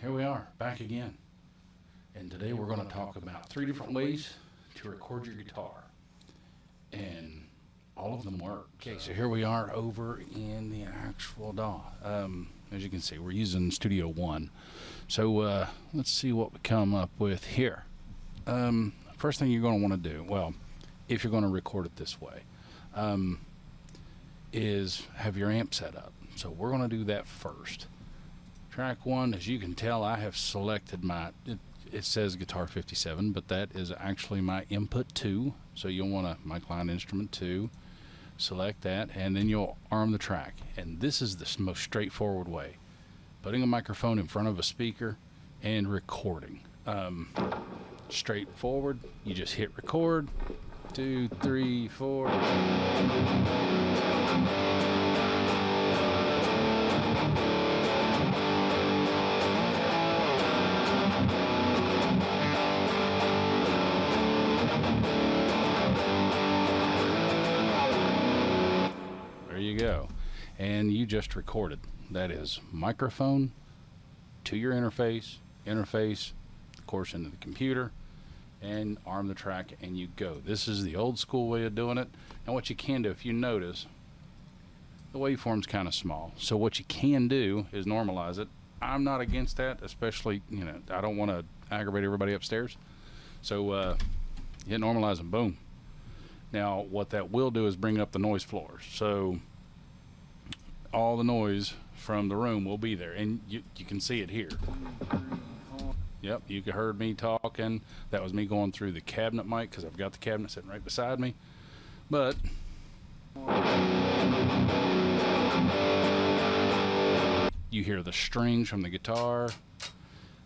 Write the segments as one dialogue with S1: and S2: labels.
S1: Here we are, back again. And today we're going to talk about 3 different ways to record your guitar. And all of them work. Okay, so here we are over in the actual DAW. As you can see, we're using Studio One. So let's see what we come up with here. First thing you're going to want to do, well, if you're going to record it this way, is have your amp set up. So we're going to do that first. Track 1, as you can tell, I have selected it says Guitar 57, but that is actually my input 2. So you'll want a mic line instrument 2. Select that, and then you'll arm the track. And this is the most straightforward way. Putting a microphone in front of a speaker and recording. Straightforward. You just hit record. 2, 3, 4. Go, and you just recorded. That is microphone to your interface, of course, into the computer, and arm the track, and you go. This is the old school way of doing it. And what you can do, if you notice, the waveform's kind of small. So what you can do is normalize it. I'm not against that, especially, I don't want to aggravate everybody upstairs. So hit normalize and boom. Now what that will do is bring up the noise floors. So all the noise from the room will be there, and you can see it here. Yep, you heard me talking. That was me going through the cabinet mic because I've got the cabinet sitting right beside me. But you hear the strings from the guitar.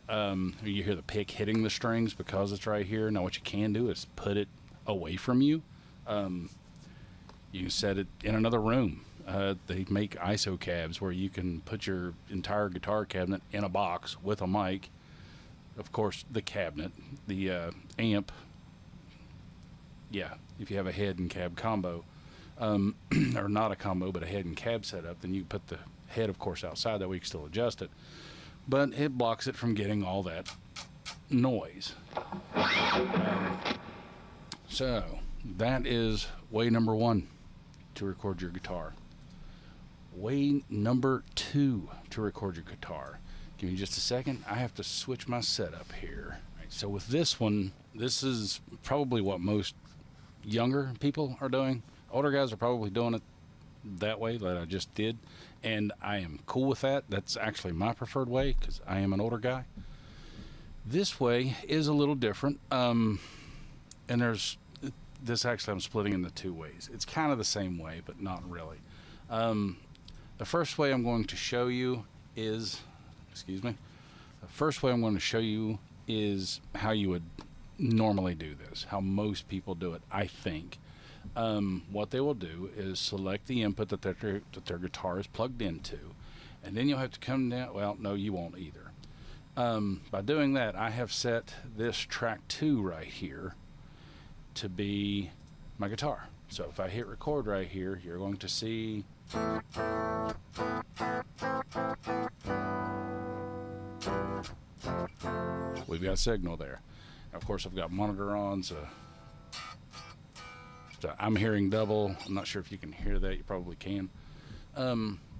S1: You hear the pick hitting the strings because it's right here. Now what you can do is put it away from you. You can set it in another room. They make ISO cabs where you can put your entire guitar cabinet in a box with a mic. Of course, the cabinet, the amp. Yeah, if you have a head and cab combo, or not a combo, but a head and cab setup, then you put the head, of course, outside. That way you can still adjust it. But it blocks it from getting all that noise. So that is way number 1 to record your guitar. Way number 2 to record your guitar. Give me just a second. I have to switch my setup here. Right, so with this one, this is probably what most younger people are doing. Older guys are probably doing it that way that I just did, and I am cool with that. That's actually my preferred way because I am an older guy. This way is a little different, and there's this actually I'm splitting into 2 ways. It's kind of the same way, but not really. The first way I'm going to show you is, the first way I'm going to show you is how you would normally do this, how most people do it, I think. What they will do is select the input that their guitar is plugged into, and then you'll have to come down, well, no, you won't either. By doing that, I have set this track 2 right here to be my guitar. So if I hit record right here, you're going to see we've got signal there. Of course, I've got monitor on, so I'm hearing double. I'm not sure if you can hear that. You probably can.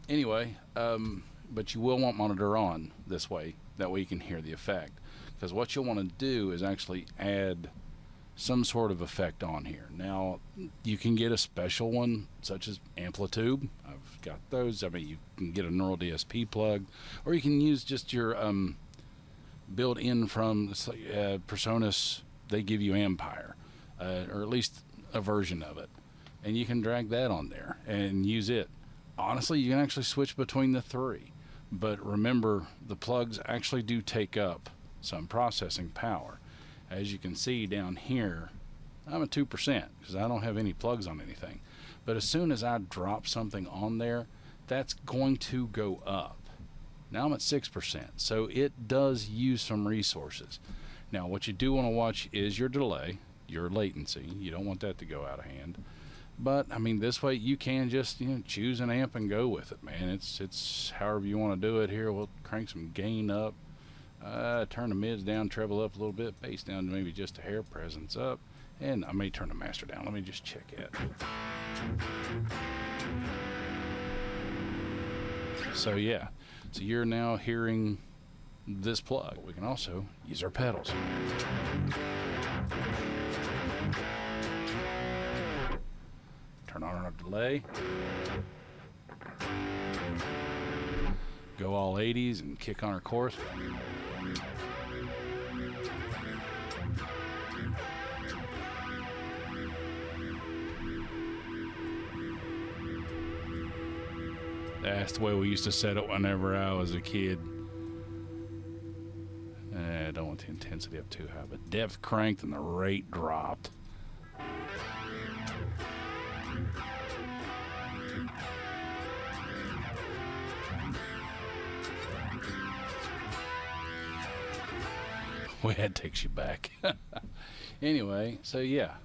S1: Anyway, but you will want monitor on this way. That way you can hear the effect. Because what you'll want to do is actually add some sort of effect on here. Now, you can get a special one, such as Amplitude. I've got those. I mean, you can get a Neural DSP plug, or you can use just your built-in from Presonus. They give you Ampire, or at least a version of it, and you can drag that on there and use it. Honestly, you can actually switch between the 3, but remember, the plugs actually do take up some processing power. As you can see down here, I'm at 2% because I don't have any plugs on anything. But as soon as I drop something on there, that's going to go up. Now I'm at 6%, so it does use some resources. Now what you do want to watch is your delay, your latency. You don't want that to go out of hand. But I mean, this way you can just choose an amp and go with it, man. It's however you want to do it. Here we'll crank some gain up. Turn the mids down, treble up a little bit, bass down maybe just a hair, presence up, and I may turn the master down. Let me just check it. So yeah, so you're now hearing this plug. We can also use our pedals. Turn on our delay. Go all 80s and kick on our chorus. That's the way we used to set it whenever I was a kid. I don't want the intensity up too high, but depth cranked and the rate dropped. Well, that takes you back. Anyway, so yeah,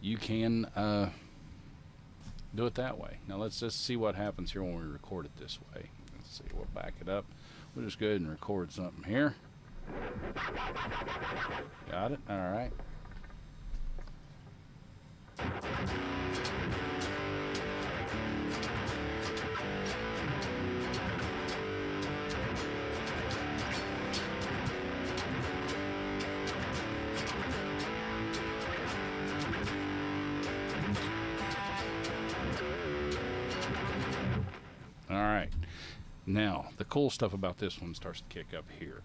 S1: you can do it that way. Now let's just see what happens here when we record it this way. Let's see, we'll back it up. We'll just go ahead and record something here. Got it? All right. All right. Now, the cool stuff about this one starts to kick up here.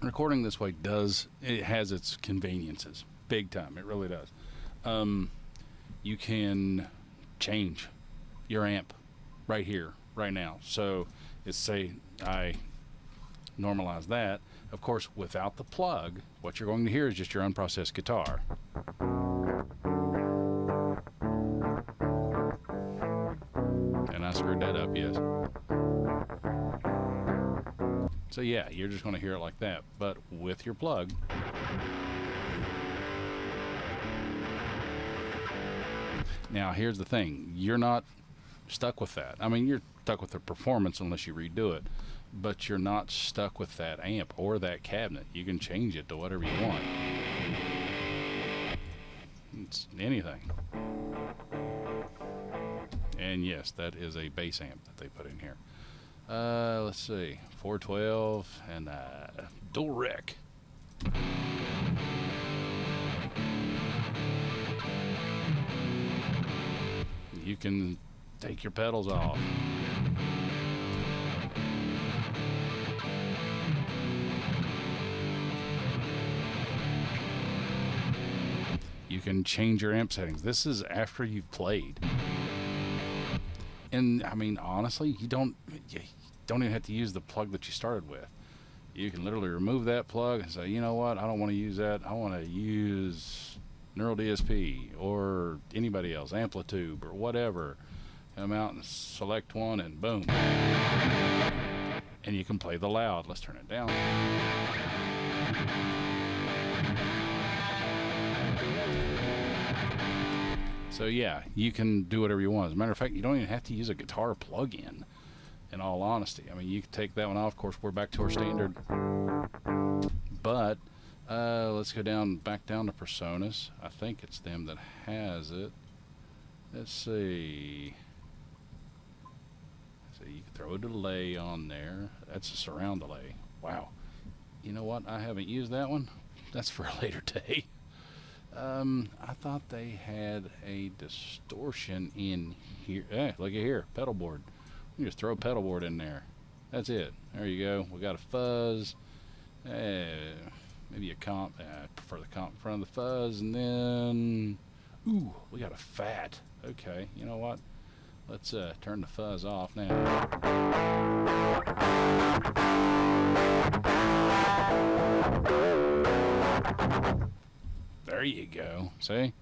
S1: Recording this way it has its conveniences. Big time. It really does. You can change your amp right here, right now. So, let's say I normalize that. Of course, without the plug, what you're going to hear is just your unprocessed guitar. And I screwed that up, yes. So yeah, you're just going to hear it like that. But with your plug, now here's the thing. You're not stuck with that. I mean, you're stuck with the performance unless you redo it. But you're not stuck with that amp or that cabinet. You can change it to whatever you want. It's anything. And yes, that is a bass amp that they put in here. Let's see, 412 and dual rec. You can take your pedals off. You can change your amp settings. This is after you've played. And I mean, honestly, you don't even have to use the plug that you started with. You can literally remove that plug and say, you know what, I don't want to use that. I want to use Neural DSP or anybody else, Amplitube or whatever. Come out and select one and boom. And you can play the loud. Let's turn it down. So yeah, you can do whatever you want. As a matter of fact, you don't even have to use a guitar plug-in, in all honesty. I mean, you can take that one off. Of course, we're back to our standard. But let's go back down to Personas. I think it's them that has it. Let's see. So you can throw a delay on there. That's a surround delay. Wow. You know what? I haven't used that one. That's for a later day. I thought they had a distortion in here. Look at here, pedal board. You just throw a pedal board in there. That's it. There you go. We got a fuzz. Maybe a comp. I prefer the comp in front of the fuzz. And then, ooh, we got a fat. Okay, you know what? Let's turn the fuzz off now. There you go. See?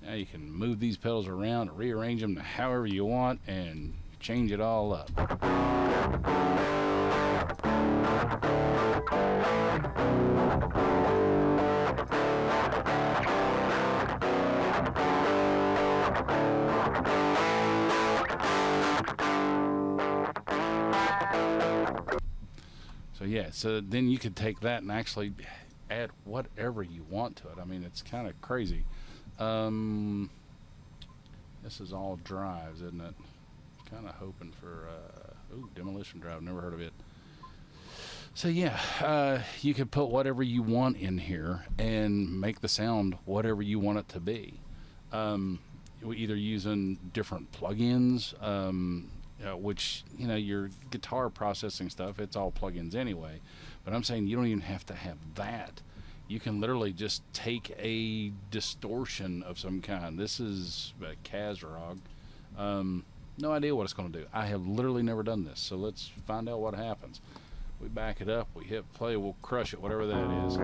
S1: Now you can move these pedals around, rearrange them to however you want, and change it all up. So yeah, so then you could take that and actually add whatever you want to it. I mean, it's kind of crazy. Um, this is all drives, isn't it? Kind of hoping for demolition drive. Never heard of it. So yeah, you could put whatever you want in here and make the sound whatever you want it to be. Either using different plugins, which your guitar processing stuff, it's all plugins anyway. But I'm saying you don't even have to have that. You can literally just take a distortion of some kind. This is a Kazrog. No idea what it's going to do. I have literally never done this, so let's find out what happens. We back it up, we hit play, we'll crush it, whatever that is.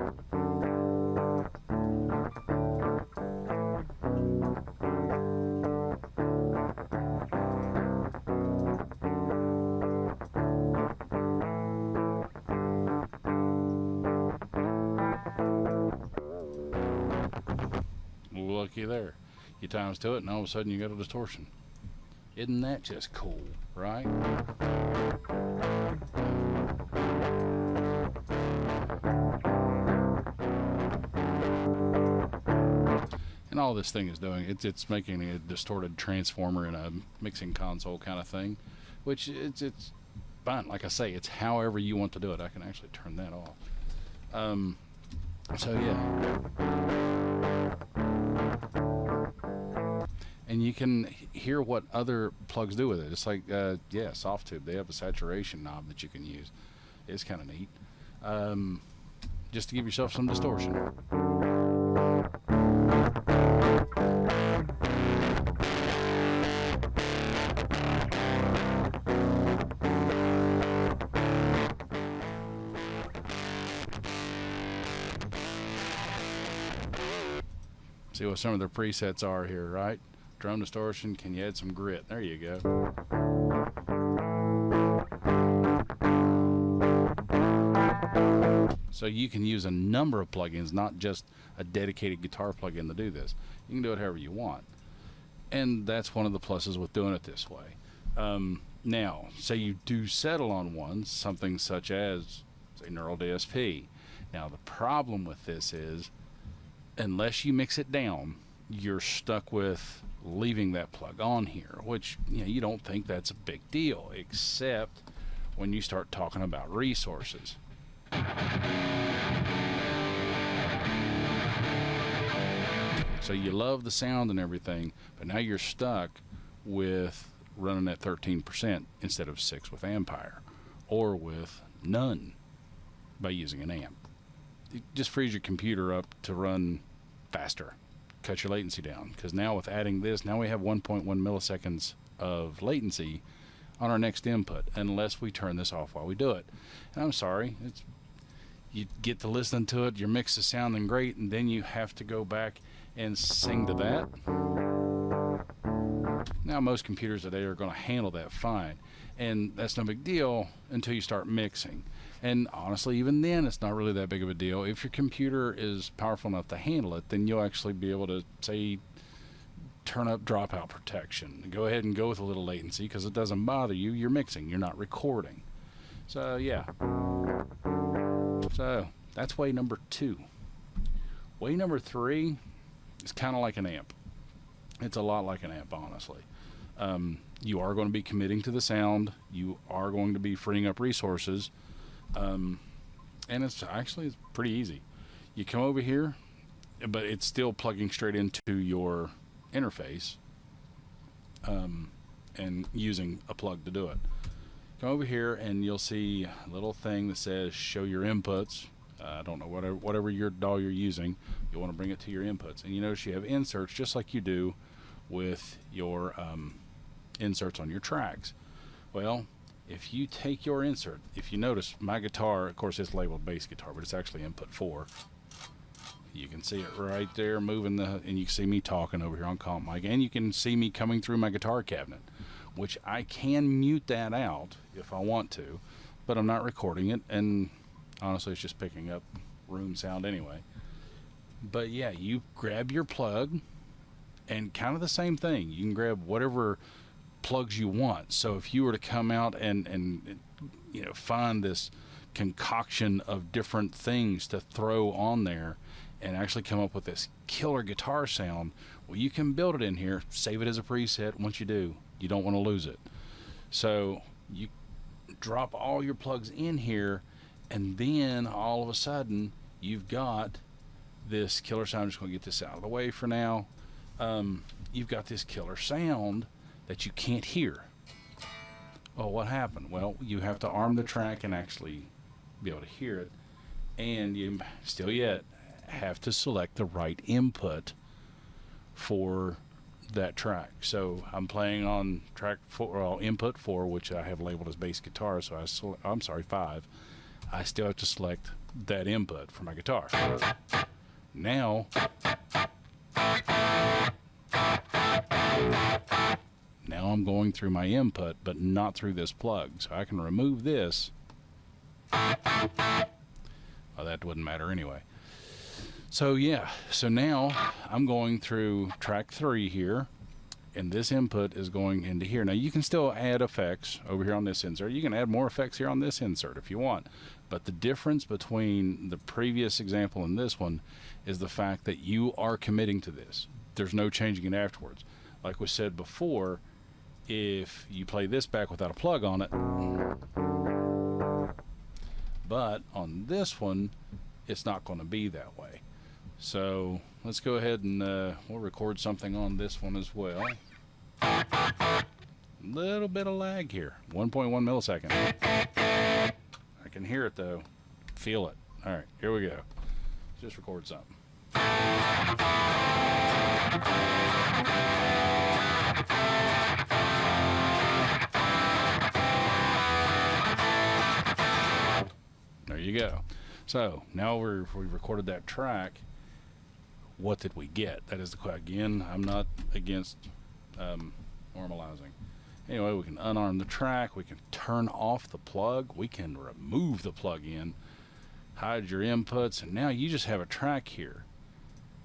S1: Looky there. You times to it, and all of a sudden you got a distortion. Isn't that just cool, right? And all this thing is doing, it's making a distorted transformer in a mixing console kind of thing, which it's fine. Like I say, it's however you want to do it. I can actually turn that off. So yeah. And you can hear what other plugs do with it. It's like, Softtube. They have a saturation knob that you can use. It's kind of neat. Just to give yourself some distortion. See what some of their presets are here, right? Drum distortion, can you add some grit? There you go. So you can use a number of plugins, not just a dedicated guitar plugin to do this. You can do it however you want. And that's one of the pluses with doing it this way. Now, say you do settle on one, something such as, say, Neural DSP. Now, the problem with this is, unless you mix it down, you're stuck with leaving that plug on here, which you don't think that's a big deal, except when you start talking about resources. So you love the sound and everything, but now you're stuck with running at 13% instead of 6 with Ampere, or with none by using an amp. It just frees your computer up to run faster, cut your latency down, because now with adding this, now we have 1.1 milliseconds of latency on our next input, unless we turn this off while we do it. And I'm sorry, you get to listen to it, your mix is sounding great, and then you have to go back and sing to that. Now most computers today are going to handle that fine, and that's no big deal until you start mixing. And honestly, even then, it's not really that big of a deal. If your computer is powerful enough to handle it, then you'll actually be able to, say, turn up dropout protection. Go ahead and go with a little latency because it doesn't bother you. You're mixing. You're not recording. So, yeah. So, that's way number 2. Way number 3 is kind of like an amp. It's a lot like an amp, honestly. You are going to be committing to the sound. You are going to be freeing up resources. And it's pretty easy. You come over here, but it's still plugging straight into your interface, and using a plug to do it. Come over here and you'll see a little thing that says show your inputs. I don't know, whatever your DAW you're using, you want to bring it to your inputs. And you notice you have inserts just like you do with your inserts on your tracks. Well, if you take your insert, if you notice my guitar, of course it's labeled bass guitar, but it's actually input 4. You can see it right there moving and you can see me talking over here on comp mic, and you can see me coming through my guitar cabinet, which I can mute that out if I want to, but I'm not recording it, and honestly it's just picking up room sound anyway. But yeah, you grab your plug, and kind of the same thing. You can grab whatever plugs you want. So if you were to come out and find this concoction of different things to throw on there and actually come up with this killer guitar sound. Well, you can build it in here, save it as a preset. Once you do, you don't want to lose it. So you drop all your plugs in here, and then all of a sudden you've got this killer sound. I'm just going to get this out of the way for now. You've got this killer sound that you can't hear. Well, what happened? Well, you have to arm the track and actually be able to hear it, and you still yet have to select the right input for that track. So I'm playing on track 4, or input 4, which I have labeled as bass guitar. So I'm sorry, 5. I still have to select that input for my guitar. Now I'm going through my input, but not through this plug. So I can remove this. Well, that wouldn't matter anyway. So yeah, so now I'm going through track 3 here, and this input is going into here. Now you can still add effects over here on this insert. You can add more effects here on this insert if you want. But the difference between the previous example and this one is the fact that you are committing to this. There's no changing it afterwards. Like we said before, if you play this back without a plug on it, but on this one, it's not going to be that way. So let's go ahead and we'll record something on this one as well. A little bit of lag here, 1.1 millisecond. I can hear it though, feel it. All right, here we go. Just record something. There you go. So now we've recorded that track. What did we get? That is the question. Again, I'm not against normalizing. Anyway, we can unarm the track. We can turn off the plug. We can remove the plug in, hide your inputs, and now you just have a track here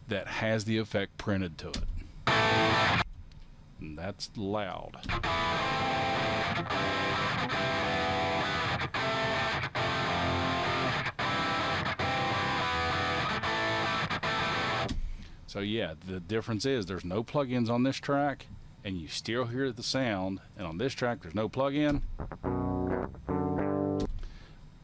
S1: that has the effect printed to it. And that's loud. So yeah, the difference is there's no plugins on this track, and you still hear the sound. And on this track, there's no plug-in.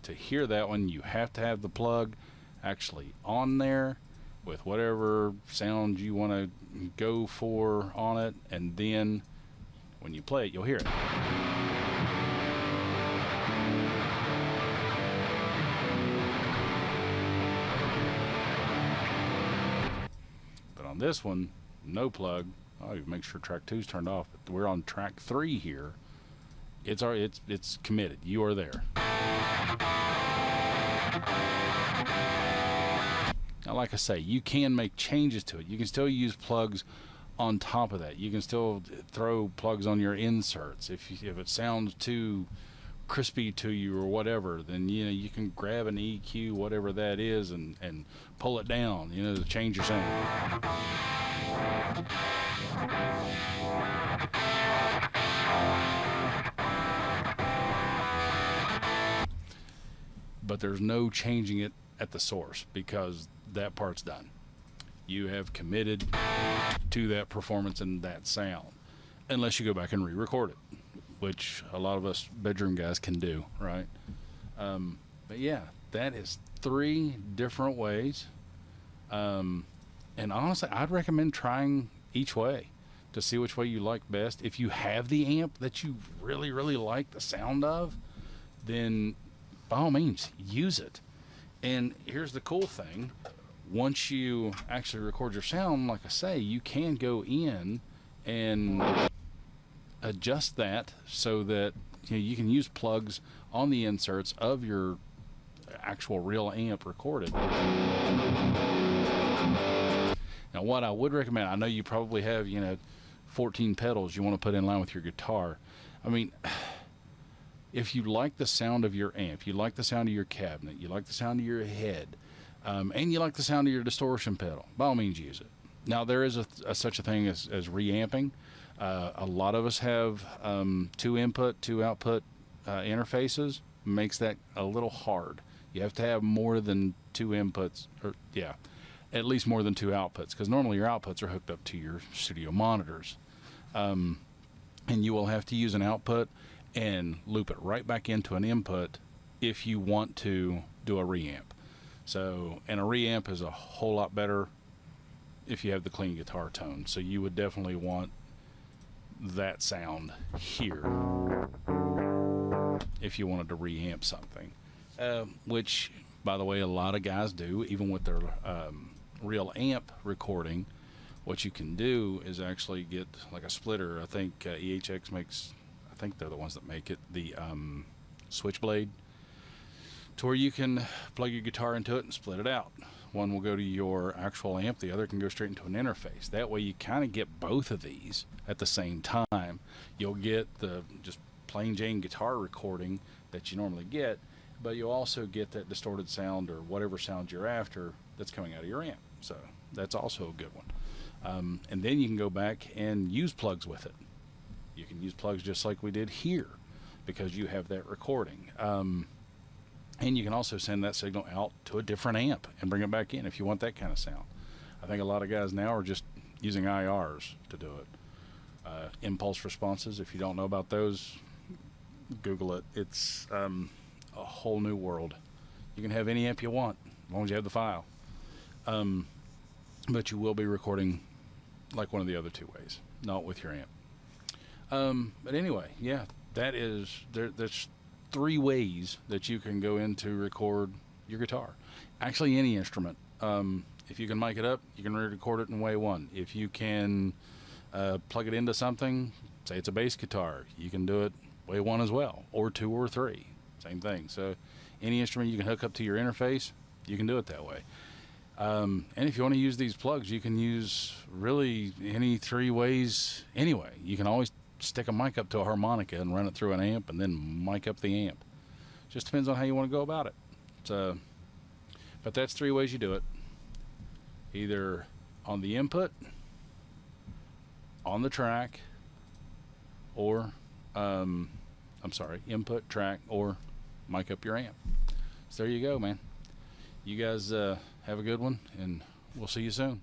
S1: To hear that one, you have to have the plug actually on there with whatever sound you want to go for on it, and then when you play it, you'll hear it. On this one, no plug. I'll make sure track 2 is turned off. But we're on track 3 here. It's committed. You are there. Now, like I say, you can make changes to it. You can still use plugs on top of that. You can still throw plugs on your inserts. If it sounds too crispy to you or whatever, then you can grab an EQ, whatever that is, and pull it down, to change your sound. But there's no changing it at the source because that part's done. You have committed to that performance and that sound, unless you go back and re-record it, which a lot of us bedroom guys can do, right? But yeah, that is 3 different ways. And honestly, I'd recommend trying each way to see which way you like best. If you have the amp that you really, really like the sound of, then by all means, use it. And here's the cool thing. Once you actually record your sound, like I say, you can go in and adjust that so that you can use plugs on the inserts of your actual real amp recorded. Now, what I would recommend, I know you probably have 14 pedals you want to put in line with your guitar. I mean, if you like the sound of your amp, you like the sound of your cabinet, you like the sound of your head, and you like the sound of your distortion pedal, by all means use it. Now, there is such a thing as reamping. A lot of us have 2 input, 2 output interfaces. makes that a little hard. You have to have more than two inputs, or yeah, at least more than two outputs, because normally your outputs are hooked up to your studio monitors. And you will have to use an output and loop it right back into an input if you want to do a reamp. So, and a reamp is a whole lot better if you have the clean guitar tone. So you would definitely want that sound here if you wanted to reamp something. Which, by the way, a lot of guys do, even with their real amp recording. What you can do is actually get like a splitter. I think EHX makes, I think they're the ones that make it, the Switchblade, to where you can plug your guitar into it and split it out. One will go to your actual amp, the other can go straight into an interface. That way you kind of get both of these at the same time. You'll get the just plain Jane guitar recording that you normally get, but you'll also get that distorted sound or whatever sound you're after that's coming out of your amp. So that's also a good one. And then you can go back and use plugs with it. You can use plugs just like we did here because you have that recording. And you can also send that signal out to a different amp and bring it back in if you want that kind of sound. I think a lot of guys now are just using IRs to do it. Impulse responses, if you don't know about those, Google it. It's a whole new world. You can have any amp you want as long as you have the file. But you will be recording like one of the other two ways, not with your amp. But anyway, yeah, that is, there's three ways that you can go in to record your guitar. Actually, any instrument. If you can mic it up, you can record it in way one. If you can plug it into something, say it's a bass guitar, you can do it way one as well, or two or three, same thing. So any instrument you can hook up to your interface, you can do it that way. And if you want to use these plugs, you can use really any three ways anyway. You can always stick a mic up to a harmonica and run it through an amp and then mic up the amp. Just depends on how you want to go about it. So, but that's three ways you do it. Either on the input, on the track, or, input, track, or mic up your amp. So there you go, man. You guys have a good one, and we'll see you soon.